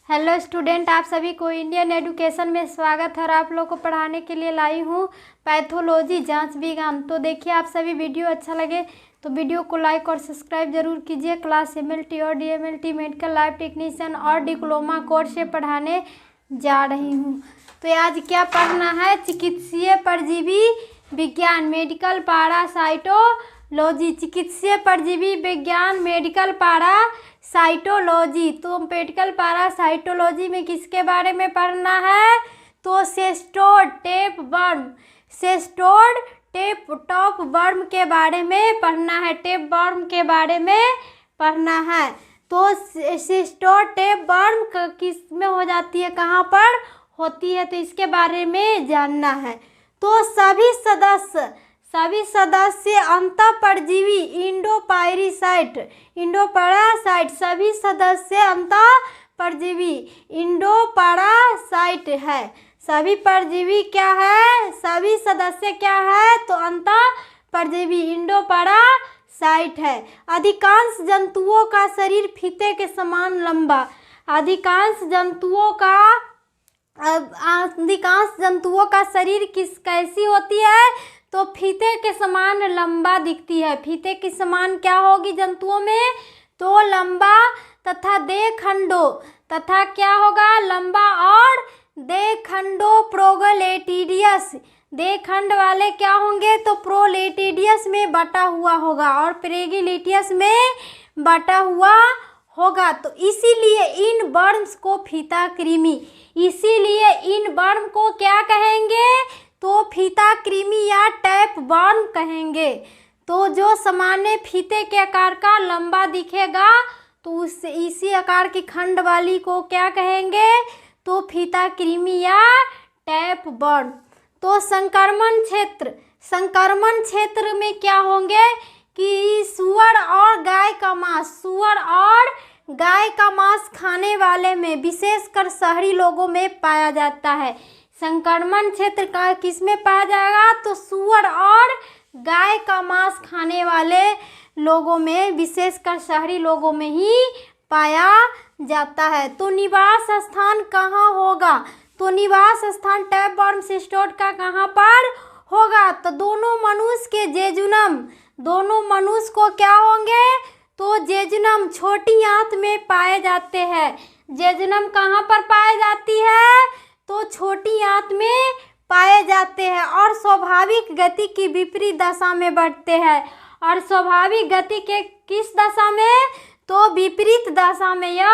Hello student, आप सभी को इंडियन एजुकेशन में स्वागत है। और आप लोग को पढ़ाने के लिए लाई हूँ पैथोलॉजी जांच विज्ञान। तो देखिए, आप सभी वीडियो अच्छा लगे तो वीडियो को लाइक और सब्सक्राइब जरूर कीजिए। क्लास MLT और DMLT मेडिकल लैब टेक्नीशियन और डिप्लोमा कोर्स से पढ़ाने जा रही हूँ। तो आज क्या पढ़ना है? चिकित्सीय परजीवी विज्ञान मेडिकल पैरासाइटोलॉजी। चिकित्सीय परजीवी विज्ञान मेडिकल पैरासाइटोलॉजी। तो मेडिकल पैरासाइटोलॉजी में किसके बारे में पढ़ना है? तो सेस्टोड टॉप वर्म के बारे में पढ़ना है। टेप वर्म के बारे में पढ़ना है। तो सेस्टोड टेप वर्म किस में हो जाती है, कहाँ पर होती है, तो इसके बारे में जानना है। तो सभी सदस्य अंतःपरजीवी इंडोपैरासाइट सभी सदस्य अंतःपरजीवी इंडोपैरासाइट है। सभी परजीवी क्या है? सभी सदस्य क्या है? तो अंतःपरजीवी इंडोपैरासाइट है। अधिकांश जंतुओं का शरीर फीते के समान लंबा। अधिकांश जंतुओं का शरीर कैसी होती है? तो फीते के समान लंबा दिखती है। फीते के समान क्या होगी जंतुओं में? तो लंबा तथा तथा क्या होगा? लंबा और देखंडो प्रोगलेटिडियस। देखंड वाले क्या होंगे? तो प्रोलेटिडियस में बटा हुआ होगा और प्रेगिलेटियस में बटा हुआ होगा। तो इसीलिए इन वर्म्स को फीता कृमि, इसीलिए इन वर्म को क्या कहेंगे? तो फीता कृमि या टैप वर्म कहेंगे। तो जो सामान्य फीते के आकार का लंबा दिखेगा तो उससे इसी आकार की खंड वाली को क्या कहेंगे? तो फीता कृमि या टैप वर्म। तो संक्रमण क्षेत्र में क्या होंगे कि सुअर और गाय का मांस खाने वाले में, विशेषकर शहरी लोगों में पाया जाता है। संक्रमण क्षेत्र का किस में पाया जाएगा? तो सुअर और गाय का मांस खाने वाले लोगों में, विशेषकर शहरी लोगों में ही पाया जाता है। तो निवास स्थान कहाँ होगा? तो निवास स्थान टैप वर्म सिस्टोड का कहाँ पर होगा? तो दोनों मनुष्य को क्या होंगे? तो जेजुनम छोटी आंत में पाए जाते हैं। जेजुनम कहाँ पर पाए जाती है? तो छोटी आंत में पाए जाते हैं और स्वाभाविक गति की विपरीत दशा में बढ़ते हैं। और स्वाभाविक गति के किस दशा में? तो विपरीत दशा में यह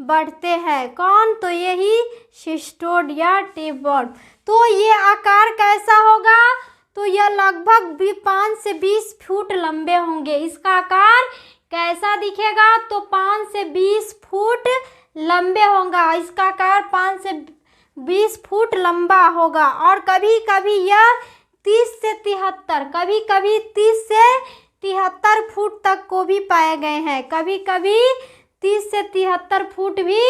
बढ़ते हैं। कौन? तो यही सिस्टोड या टेपवर्म। तो ये आकार कैसा होगा? तो यह लगभग 5 से 20 फुट लंबे होंगे। इसका आकार कैसा दिखेगा? तो 5 से 20 फुट लंबे होगा। इसका आकार 5 से 20 फुट लंबा होगा। और कभी कभी यह 30 से 73 फुट तक को भी पाए गए हैं। कभी कभी 30 से 73 फुट भी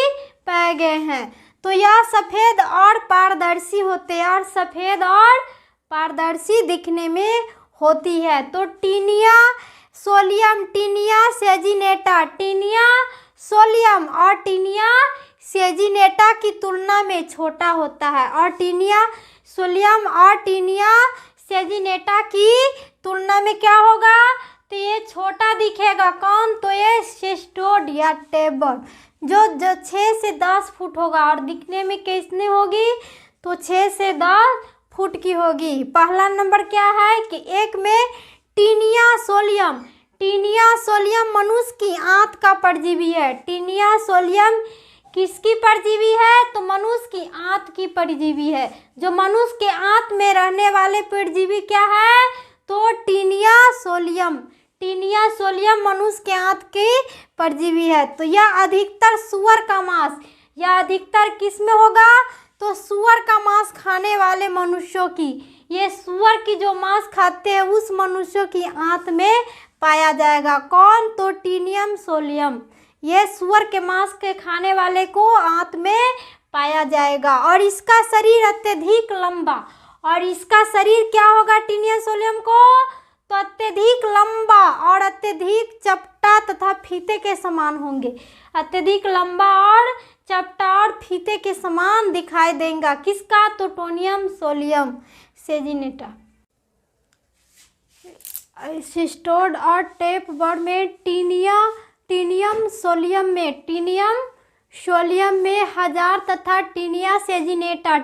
पाए गए हैं। तो यह सफ़ेद और पारदर्शी होते हैं और सफ़ेद और पारदर्शी दिखने में होती है। तो Taenia solium, Taenia saginata, Taenia solium और टीनिया सेजिनेटा की तुलना में छोटा होता है। और टीनिया सोलियम और टीनिया सेजिनेटा की तुलना में क्या होगा? तो ये छोटा दिखेगा। कौन? तो ये सिस्टोड या टेबल जो 6 से 10 फुट होगा। और दिखने में कितने होगी? तो 6 से 10 फुट की होगी। पहला नंबर क्या है कि एक में टीनिया सोलियम मनुष्य की आंत का परजीवी है। टीनिया सोलियम किसकी परजीवी है? तो मनुष्य की आंत की परजीवी है। जो मनुष्य के आंत में रहने वाले परजीवी क्या है? तो टीनिया सोलियम मनुष्य के आंत की परजीवी है। तो यह अधिकतर सुअर का मांस, यह अधिकतर किस में होगा? तो सुअर का मांस खाने वाले मनुष्यों की, ये सुअर की जो मांस खाते हैं उस मनुष्यों की आंत में पाया जाएगा। कौन? तो टीनियम सोलियम, ये सुअर के मांस के खाने वाले को आंत में पाया जाएगा। और इसका शरीर अत्यधिक लंबा, और इसका शरीर क्या होगा टीनियम सोलियम को? तो अत्यधिक लंबा और अत्यधिक चपटा तथा फीते के समान होंगे। अत्यधिक लंबा और चपटा फीते के समान दिखाई देगा। किसका? तो टोनियम सोलियम सेजिनेटा। स्टोर्ड और टेप बॉर्ड में टीनियम सोलियम में 1000 तथा टीनिया सेजिनेटा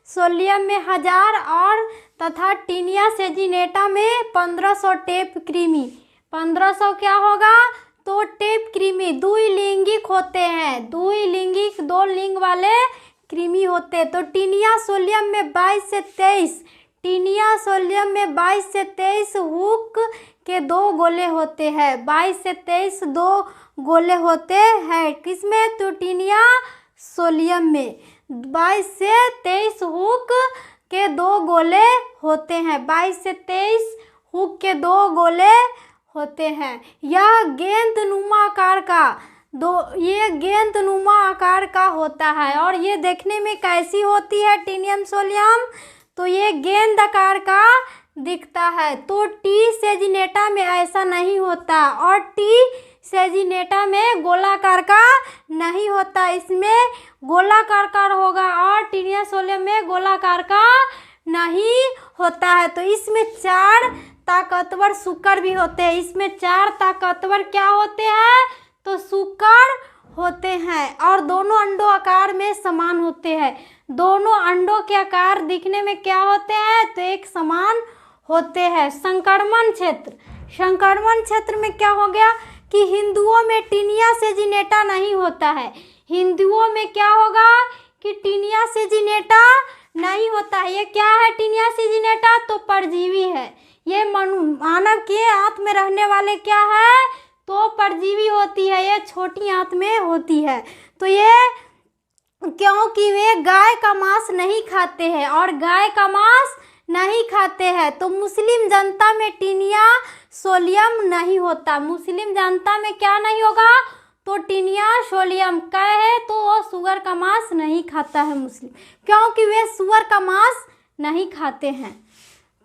सोलियम में 1000 और तथा टीनिया सेजिनेटा में 1500 टेप कृमि। 1500 क्या होगा? तो टेप कृमि द्विलिंगिक होते हैं, द्विलिंगिक 2 लिंग वाले कृमि होते। तो टीनिया सोलियम में 22 से 23 हुक के 2 गोले होते हैं। 22 से 23 2 गोले होते हैं। किसमें? तो टीनिया सोलियम में 22 से 23 हुक के 2 गोले होते हैं। 22 से 23 हुक के 2 गोले होते हैं। यह गेंदनुमा आकार का होता है। और ये देखने में कैसी होती है टीनियम सोलियम? तो ये गेंद आकार का दिखता है। तो टी सेजिनेटा में ऐसा नहीं होता और टी सेजिनेटा में गोलाकार का नहीं होता, इसमें गोलाकार का होगा और टीनियम सोलियम में गोलाकार का नहीं होता है। तो इसमें 4 ताकतवर शुक्र भी होते हैं। इसमें 4 ताकतवर क्या होते हैं? तो शुक्र होते हैं और दोनों अंडों आकार में समान होते हैं। दोनों अंडों के आकार दिखने में क्या होते हैं? तो एक समान होते हैं। संक्रमण क्षेत्र में क्या हो गया कि हिंदुओं में टीनिया सेजिनेटा नहीं होता है। हिंदुओं में क्या होगा कि टीनिया सेजिनेटा नहीं होता है। ये क्या है टीनिया सेजिनेटा? तो परजीवी है। ये मानव के आंत में रहने वाले क्या है? तो परजीवी होती है। ये छोटी आंत में होती है। तो ये क्योंकि वे गाय का मांस नहीं खाते हैं और गाय का मांस नहीं खाते हैं तो मुस्लिम जनता में टीनिया सोलियम नहीं होता। मुस्लिम जनता में क्या नहीं होगा? तो टीनिया सोलियम क्या है? तो वो सुअर का मांस नहीं खाता है मुस्लिम, क्योंकि वे सुअर का मांस नहीं खाते हैं।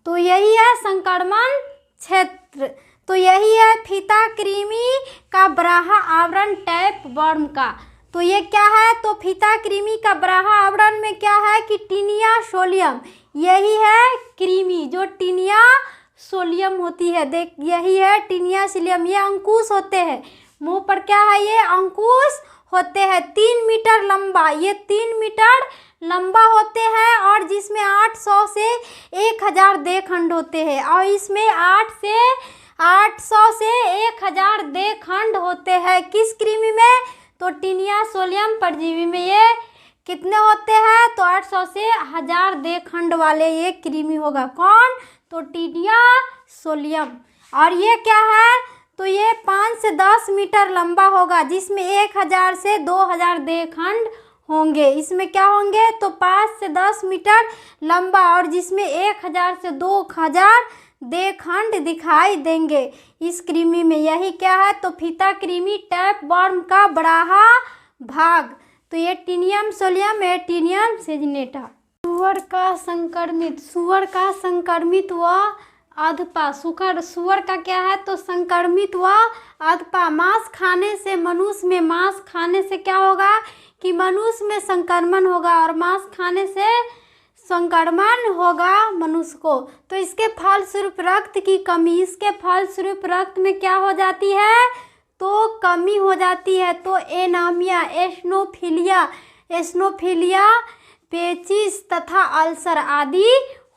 तो यही है संक्रमण क्षेत्र। तो यही है फीता कृमि का बराहा आवरण टैप वर्म का। तो ये क्या है? तो फीता कृमि का बराहा आवरण में क्या है कि टीनिया सोलियम, यही है कृमि जो टीनिया सोलियम होती है। देख यही है टीनिया सोलियम। ये अंकुश होते हैं, मुंह पर क्या है? ये अंकुश होते हैं। 3 मीटर लंबा, ये 3 मीटर लंबा होते हैं और जिसमें 800 से 1000 देह खंड होते हैं और इसमें 800 से 1000 देह खंड होते हैं। किस कृमि में? तो टीनिया सोलियम परजीवी में। ये कितने होते हैं? तो 800 से 1000 देह खंड वाले ये कृमि होगा। कौन? तो टीनिया सोलियम। और ये क्या है? तो ये 5 से 10 मीटर लंबा होगा जिसमें 1000 से 2000 देह खंड होंगे। इसमें क्या होंगे? तो 5 से 10 मीटर लंबा और जिसमें 1000 से 2000 देह खंड दिखाई देंगे इस कृमि में। यही क्या है? तो फीता कृमि टैप वर्म का बराहा भाग। तो ये टीनियम सोलियम है, टीनियम सेजिनेटा। सुअर का संक्रमित व अधपा। सुअर का क्या है? तो संक्रमित व अधपा। मांस खाने से मनुष्य में, मांस खाने से क्या होगा कि मनुष्य में संक्रमण होगा और मांस खाने से संक्रमण होगा मनुष्य को। तो इसके फलस्वरूप रक्त की कमी, इसके फलस्वरूप रक्त में क्या हो जाती है? तो कमी हो जाती है। तो एनीमिया, एस्नोफिलिया, पेचिस तथा अल्सर आदि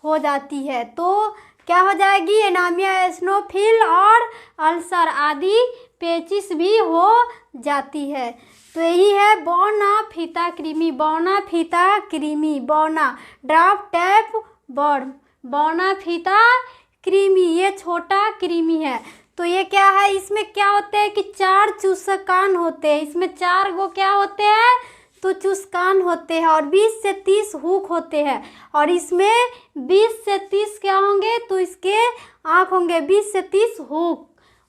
हो जाती है। तो क्या हो जाएगी? एनीमिया, एस्नोफिल और अल्सर आदि, पेचिस भी हो जाती है। तो यही है बौना फीता कृमि। बौना फीता कृमि, बौना ड्राफ्ट टैप वर्म, बौना फीता कृमि ये छोटा कृमि है। तो ये क्या है? इसमें क्या होते हैं कि 4 चूसकान होते हैं। इसमें 4 गो क्या होते हैं? तो चूसकान होते हैं और 20 से 30 हुक होते हैं और इसमें 20 से 30 क्या होंगे? तो इसके आँख होंगे। 20 से 30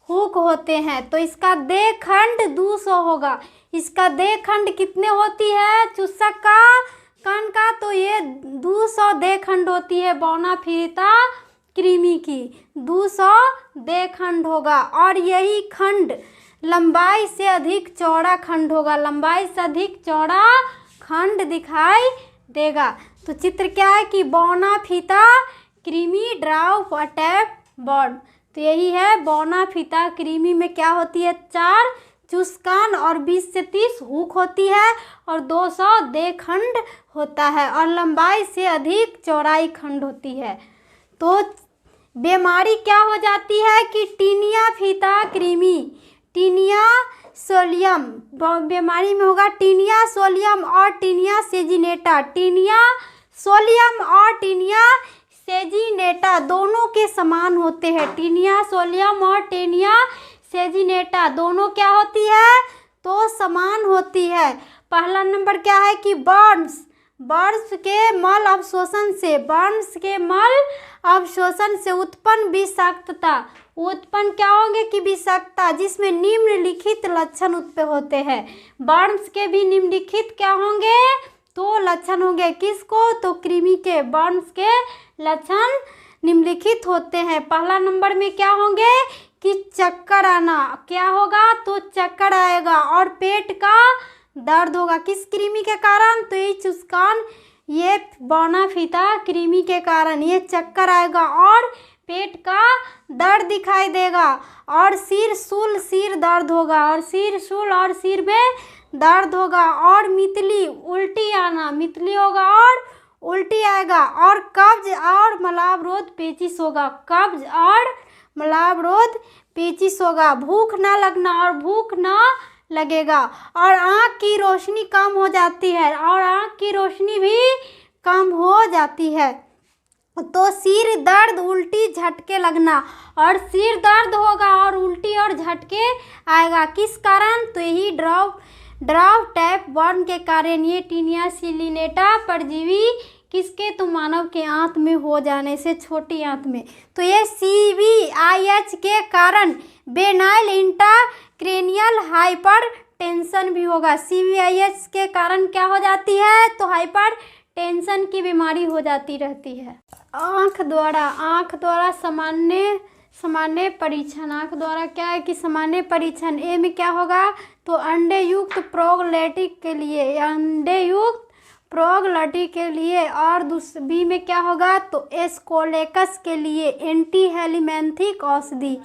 हुक होते हैं। तो इसका देह खंड 200 होगा। इसका देह खंड कितने होती है चूसक का कण का? तो ये 200 देह खंड होती है बौना फीता कृमि की। 200 देह खंड होगा और यही खंड लंबाई से अधिक चौड़ा खंड होगा। लंबाई से अधिक चौड़ा खंड दिखाई देगा। तो चित्र क्या है कि बौना फीता कृमि ड्राउ टैप बॉर्ड। तो यही है बौना फीता कृमि में क्या होती है 4 चुस्कान और 20 से 30 हुक होती है और 200 देह खंड होता है और लंबाई से अधिक चौड़ाई खंड होती है। तो बीमारी क्या हो जाती है कि टीनिया फीता कृमि टीनिया सोलियम बीमारी में होगा टीनिया सोलियम और टीनिया सेजिनेटा। टीनिया सोलियम और टीनिया सेजिनेटा दोनों के समान होते हैं। टीनिया सोलियम और टीनिया सेजिनेटा दोनों क्या होती है तो समान होती है। पहला नंबर क्या है कि बर्न्स के मल अवशोषण से उत्पन्न विषाक्तता उत्पन्न क्या होंगे कि विषाक्तता जिसमें निम्नलिखित लक्षण उत्पन्न होते हैं। बर्न्स के भी निम्नलिखित क्या होंगे तो लक्षण होंगे किसको तो कृमि के बर्न्स के लक्षण निम्नलिखित होते हैं। पहला नंबर में क्या होंगे कि चक्कर आना क्या होगा तो चक्कर आएगा और पेट का दर्द होगा किस कृमि के कारण तो ये चुस्कान ये बौना फीता कृमि के कारण ये चक्कर आएगा और पेट का दर्द दिखाई देगा और सिर दर्द होगा और सिर में दर्द होगा और उल्टी आना मितली होगा और उल्टी आएगा और कब्ज और मलावरोध पेचिश होगा भूख ना लगना और भूख ना लगेगा और आँख की रोशनी कम हो जाती है और आँख की रोशनी भी कम हो जाती है। तो सिर दर्द उल्टी झटके लगना और सिर दर्द होगा और उल्टी और झटके आएगा किस कारण तो यही ड्राउ टैप बर्न के कारण ये टीनिया सेजिनेटा परजीवी किसके तो मानव के आंत में हो जाने से छोटी आंत में। तो ये CVIH के कारण बेनाइल इंट्राक्रैनियल हाइपरटेंशन भी होगा। CVIH के कारण क्या हो जाती है तो हाइपरटेंशन की बीमारी हो जाती रहती है। आँख द्वारा सामान्य परीक्षण आँख द्वारा क्या है कि सामान्य परीक्षण ए में क्या होगा तो अंडे युक्त प्रोगलटी के लिए और बी में क्या होगा तो एस्कोलेकस के लिए एंटी हेलिमेंथिक औषधि।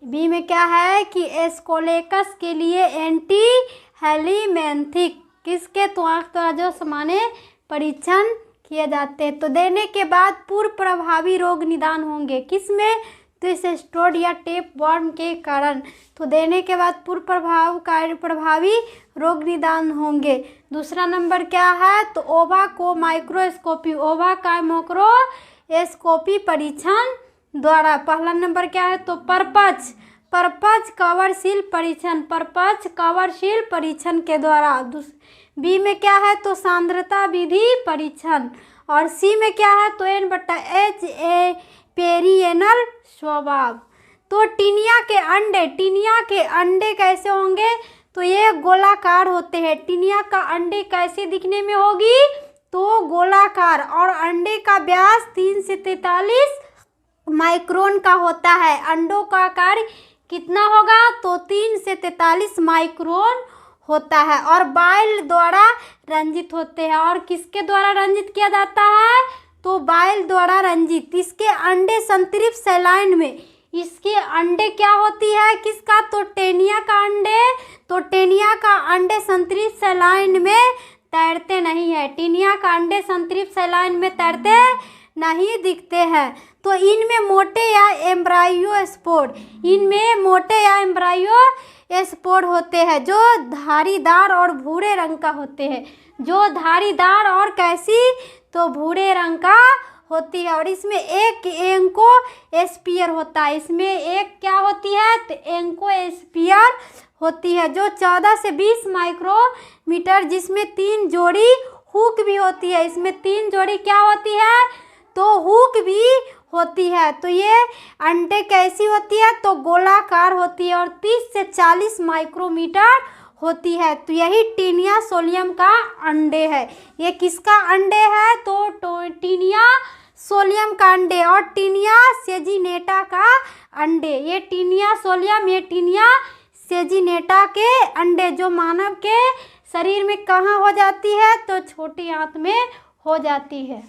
बी में क्या है कि एस्कोलेकस के लिए एंटी हेलिमेंथिक किसके तो आँख द्वारा जो सामान्य परीक्षण किए जाते हैं। तो देने के बाद पूर्व प्रभावी रोग निदान होंगे किसमें तो इस स्टोड या टेप वर्म के कारण। तो देने के बाद पूर्व प्रभावी रोग निदान होंगे। दूसरा नंबर क्या है तो ओवा माइक्रोस्कोपी परीक्षण द्वारा। पहला नंबर क्या है तो परपच कवरशील परीक्षण के द्वारा। बी में क्या है तो सांद्रता विधि परीक्षण और सी में क्या है तो N/H पेरिएनल स्वभाव। तो टीनिया के अंडे कैसे होंगे तो ये गोलाकार होते हैं। टीनिया का अंडे कैसे दिखने में होगी तो गोलाकार और अंडे का व्यास 3 से 43 माइक्रोन का होता है। अंडों का आकार कितना होगा तो 3 से 43 माइक्रोन होता है और बाइल द्वारा रंजित होते हैं। और किसके द्वारा रंजित किया जाता है तो बाइल द्वारा रंजित। इसके अंडे संतृप्त सैलाइन में इसके अंडे क्या होती है किसका तो टेनिया का अंडे। तो टेनिया का अंडे संतृप्त सैलाइन में तैरते नहीं है। टीनिया का अंडे संतृप्त सैलाइन में तैरते नहीं दिखते हैं। तो इनमें मोटे या एम्ब्रायो स्पोर होते हैं जो धारीदार और भूरे रंग का होते हैं। जो धारीदार और कैसी तो भूरे रंग का होती है और इसमें एक एंकोस्पियर होता है। इसमें एक क्या होती है तो एंकोस्पियर होती है जो 14 से 20 माइक्रोमीटर जिसमें 3 जोड़ी हुक भी होती है। इसमें 3 जोड़ी क्या होती है तो हुक भी होती है। तो ये अंडे कैसी होती है तो गोलाकार होती है और 30 से 40 माइक्रोमीटर होती है। तो यही टीनिया सोलियम का अंडे है। ये किसका अंडे है तो टीनिया सोलियम का अंडे और टीनिया सेजिनेटा का अंडे। ये टीनिया सोलियम ये टीनिया सेजिनेटा के अंडे जो मानव के शरीर में कहाँ हो जाती है? तो छोटी आंत में हो जाती है।